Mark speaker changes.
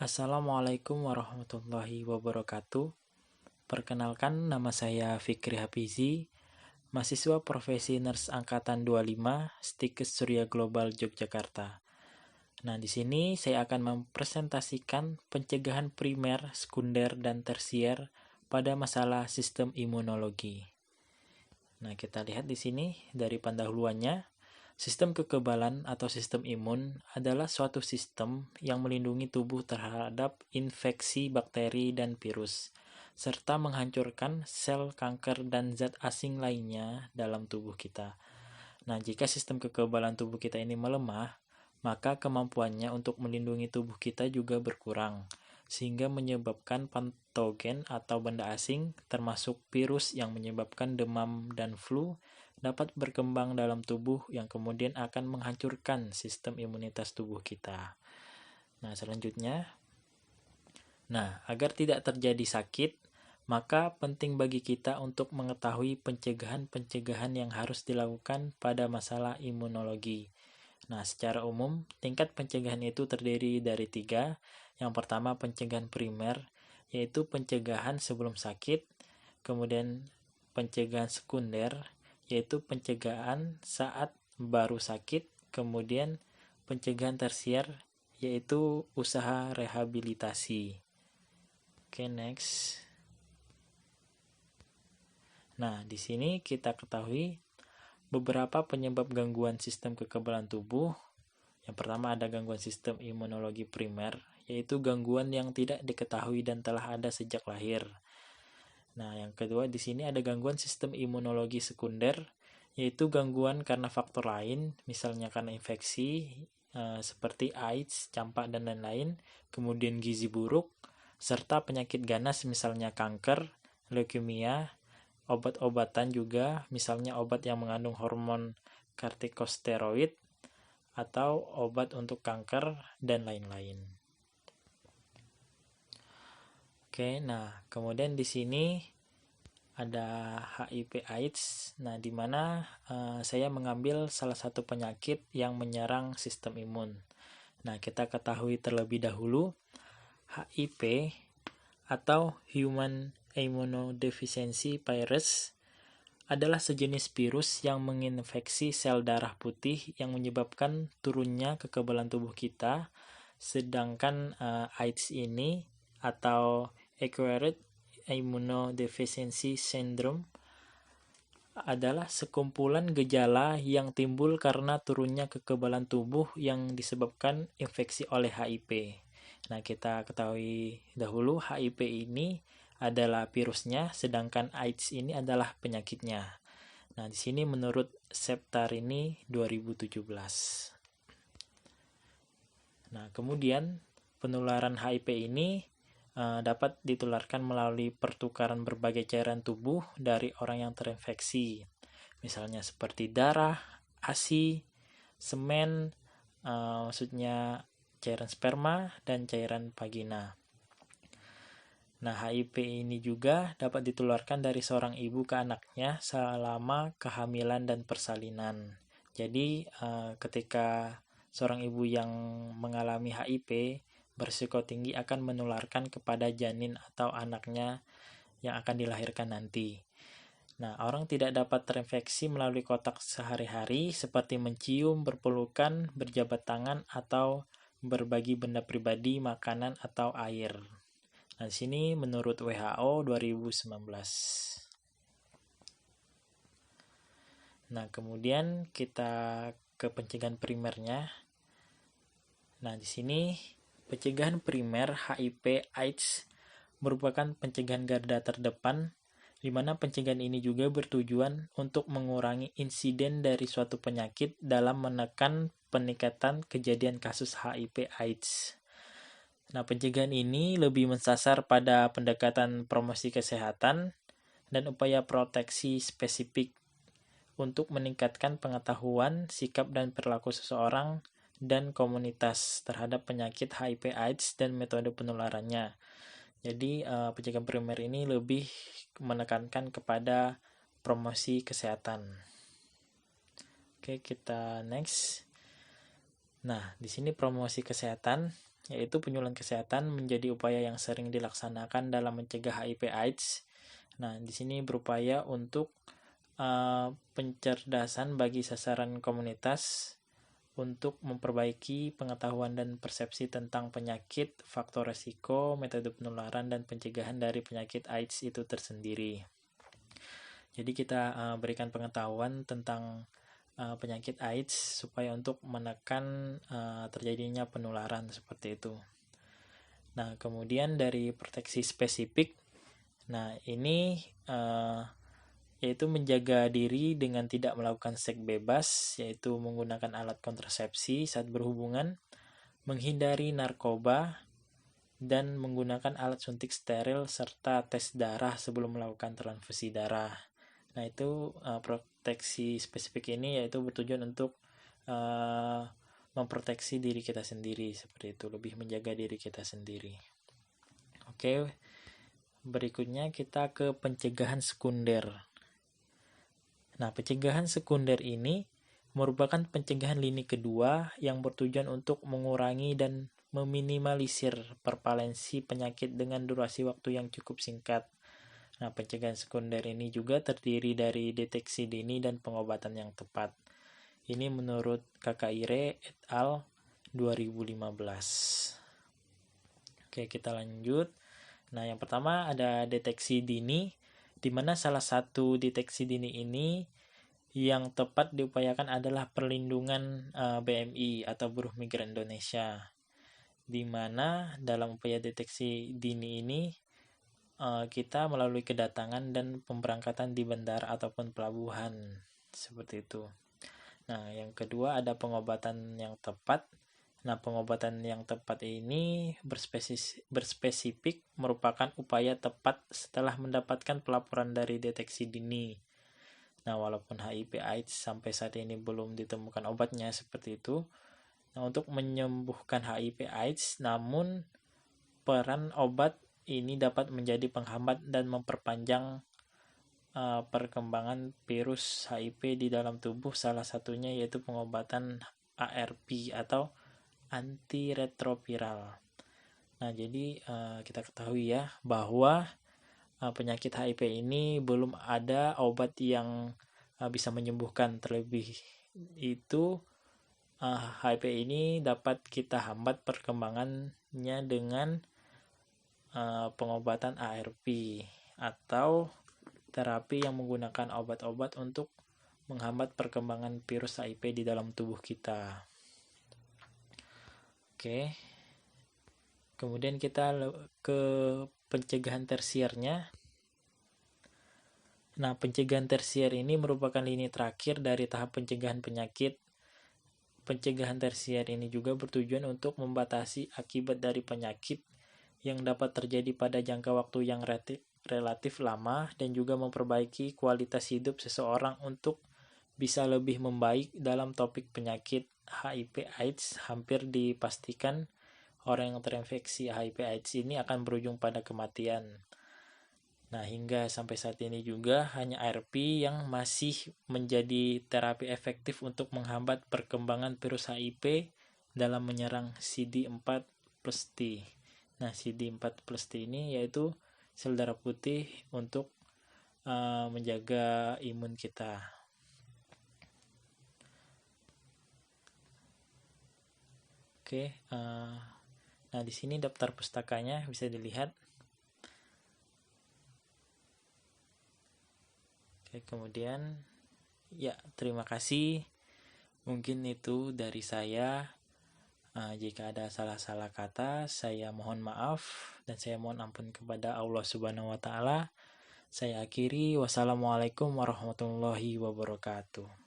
Speaker 1: Assalamualaikum warahmatullahi wabarakatuh. Perkenalkan, nama saya Fikri Hafizi, mahasiswa profesi Nurse Angkatan 25, Stikes Surya Global Yogyakarta. Nah, di sini saya akan mempresentasikan pencegahan primer, sekunder, dan tersier pada masalah sistem imunologi. Nah, kita lihat di sini dari pendahuluannya. Sistem kekebalan atau sistem imun adalah suatu sistem yang melindungi tubuh terhadap infeksi bakteri dan virus, serta menghancurkan sel kanker dan zat asing lainnya dalam tubuh kita. Nah, jika sistem kekebalan tubuh kita ini melemah, maka kemampuannya untuk melindungi tubuh kita juga berkurang, sehingga menyebabkan patogen atau benda asing, termasuk virus yang menyebabkan demam dan flu, dapat berkembang dalam tubuh yang kemudian akan menghancurkan sistem imunitas tubuh kita. Nah, selanjutnya, agar tidak terjadi sakit, maka penting bagi kita untuk mengetahui pencegahan-pencegahan yang harus dilakukan pada masalah imunologi. Nah, secara umum, tingkat pencegahan itu terdiri dari 3. Yang pertama, pencegahan primer, yaitu pencegahan sebelum sakit. Kemudian, pencegahan sekunder, yaitu pencegahan saat baru sakit. Kemudian, pencegahan tersier, yaitu usaha rehabilitasi. Oke, next. Nah, di sini kita ketahui beberapa penyebab gangguan sistem kekebalan tubuh. Yang pertama ada gangguan sistem imunologi primer, yaitu gangguan yang tidak diketahui dan telah ada sejak lahir. Nah, yang kedua di sini ada gangguan sistem imunologi sekunder, yaitu gangguan karena faktor lain, misalnya karena infeksi seperti AIDS, campak, dan lain-lain, kemudian gizi buruk, serta penyakit ganas misalnya kanker, leukemia, obat-obatan juga, misalnya obat yang mengandung hormon kortikosteroid, atau obat untuk kanker, dan lain-lain. Oke, nah kemudian di sini ada HIV/AIDS. Nah, di mana saya mengambil salah satu penyakit yang menyerang sistem imun. Nah, kita ketahui terlebih dahulu HIV atau Human Immunodeficiency Virus adalah sejenis virus yang menginfeksi sel darah putih yang menyebabkan turunnya kekebalan tubuh kita. Sedangkan AIDS ini atau Acquired Immunodeficiency Syndrome adalah sekumpulan gejala yang timbul karena turunnya kekebalan tubuh yang disebabkan infeksi oleh HIV. Nah, kita ketahui dahulu HIV ini adalah virusnya, sedangkan AIDS ini adalah penyakitnya. Nah, di sini menurut Septarini 2017. Nah, kemudian penularan HIV ini dapat ditularkan melalui pertukaran berbagai cairan tubuh dari orang yang terinfeksi, misalnya seperti darah, ASI, semen, maksudnya cairan sperma, dan cairan vagina. Nah, HIV ini juga dapat ditularkan dari seorang ibu ke anaknya selama kehamilan dan persalinan. Jadi, ketika seorang ibu yang mengalami HIV berisiko tinggi akan menularkan kepada janin atau anaknya yang akan dilahirkan nanti. Nah, orang tidak dapat terinfeksi melalui kontak sehari-hari seperti mencium, berpelukan, berjabat tangan, atau berbagi benda pribadi, makanan, atau air. Nah, di sini menurut WHO 2019. Nah, kemudian kita ke pencegahan primernya. Nah, di sini pencegahan primer HIV/AIDS merupakan pencegahan garda terdepan, di mana pencegahan ini juga bertujuan untuk mengurangi insiden dari suatu penyakit dalam menekan peningkatan kejadian kasus HIV/AIDS. Nah, pencegahan ini lebih mensasar pada pendekatan promosi kesehatan dan upaya proteksi spesifik untuk meningkatkan pengetahuan, sikap, dan perilaku seseorang dan komunitas terhadap penyakit HIV/AIDS dan metode penularannya. Jadi, pencegahan primer ini lebih menekankan kepada promosi kesehatan. Oke, kita next. Nah, di sini promosi kesehatan. yaitu penyuluhan kesehatan menjadi upaya yang sering dilaksanakan dalam mencegah HIV/AIDS. Nah, di sini berupaya untuk pencerdasan bagi sasaran komunitas untuk memperbaiki pengetahuan dan persepsi tentang penyakit, faktor resiko, metode penularan, dan pencegahan dari penyakit AIDS itu tersendiri. Jadi kita berikan pengetahuan tentang penyakit AIDS supaya untuk menekan terjadinya penularan seperti itu. Nah, kemudian dari proteksi spesifik, nah ini yaitu menjaga diri dengan tidak melakukan seks bebas, yaitu menggunakan alat kontrasepsi saat berhubungan, menghindari narkoba, dan menggunakan alat suntik steril serta tes darah sebelum melakukan transfusi darah. Nah, itu proteksi spesifik ini yaitu bertujuan untuk memproteksi diri kita sendiri, seperti itu, lebih menjaga diri kita sendiri. Oke, berikutnya kita ke pencegahan sekunder. Nah, pencegahan sekunder ini merupakan pencegahan lini kedua yang bertujuan untuk mengurangi dan meminimalisir prevalensi penyakit dengan durasi waktu yang cukup singkat. Nah, pencegahan sekunder ini juga terdiri dari deteksi dini dan pengobatan yang tepat. Ini menurut Kakaire et al. 2015. Oke, kita lanjut. Nah, yang pertama ada deteksi dini, di mana salah satu deteksi dini ini yang tepat diupayakan adalah perlindungan BMI atau Buruh Migran Indonesia, di mana dalam upaya deteksi dini ini kita melalui kedatangan dan pemberangkatan di bandara ataupun pelabuhan, seperti itu. Nah, yang kedua ada pengobatan yang tepat. Nah, pengobatan yang tepat ini berspesifik merupakan upaya tepat setelah mendapatkan pelaporan dari deteksi dini. Nah, walaupun HIV/AIDS sampai saat ini belum ditemukan obatnya seperti itu. Nah, untuk menyembuhkan HIV/AIDS, namun peran obat ini dapat menjadi penghambat dan memperpanjang perkembangan virus HIV di dalam tubuh, salah satunya yaitu pengobatan ARP atau antiretroviral. Nah, jadi kita ketahui ya bahwa penyakit HIV ini belum ada obat yang bisa menyembuhkan. Terlebih itu HIV ini dapat kita hambat perkembangannya dengan pengobatan ARP atau terapi yang menggunakan obat-obat untuk menghambat perkembangan virus HIV di dalam tubuh kita. Oke. Kemudian kita ke pencegahan tersiernya. Nah, pencegahan tersier ini merupakan lini terakhir dari tahap pencegahan penyakit. Pencegahan tersier ini juga bertujuan untuk membatasi akibat dari penyakit yang dapat terjadi pada jangka waktu yang relatif lama dan juga memperbaiki kualitas hidup seseorang untuk bisa lebih membaik. Dalam topik penyakit HIV/AIDS, hampir dipastikan orang yang terinfeksi HIV/AIDS ini akan berujung pada kematian. Nah, hingga sampai saat ini juga hanya ARP yang masih menjadi terapi efektif untuk menghambat perkembangan virus HIV dalam menyerang CD4 plus T. Nah, CD4 plus T ini yaitu sel darah putih untuk menjaga imun kita. Oke, nah di sini daftar pustakanya bisa dilihat. Oke, kemudian ya, terima kasih. Mungkin itu dari saya. Jika ada salah-salah kata, saya mohon maaf dan saya mohon ampun kepada Allah Subhanahu wa Ta'ala. Saya akhiri, wassalamualaikum warahmatullahi wabarakatuh.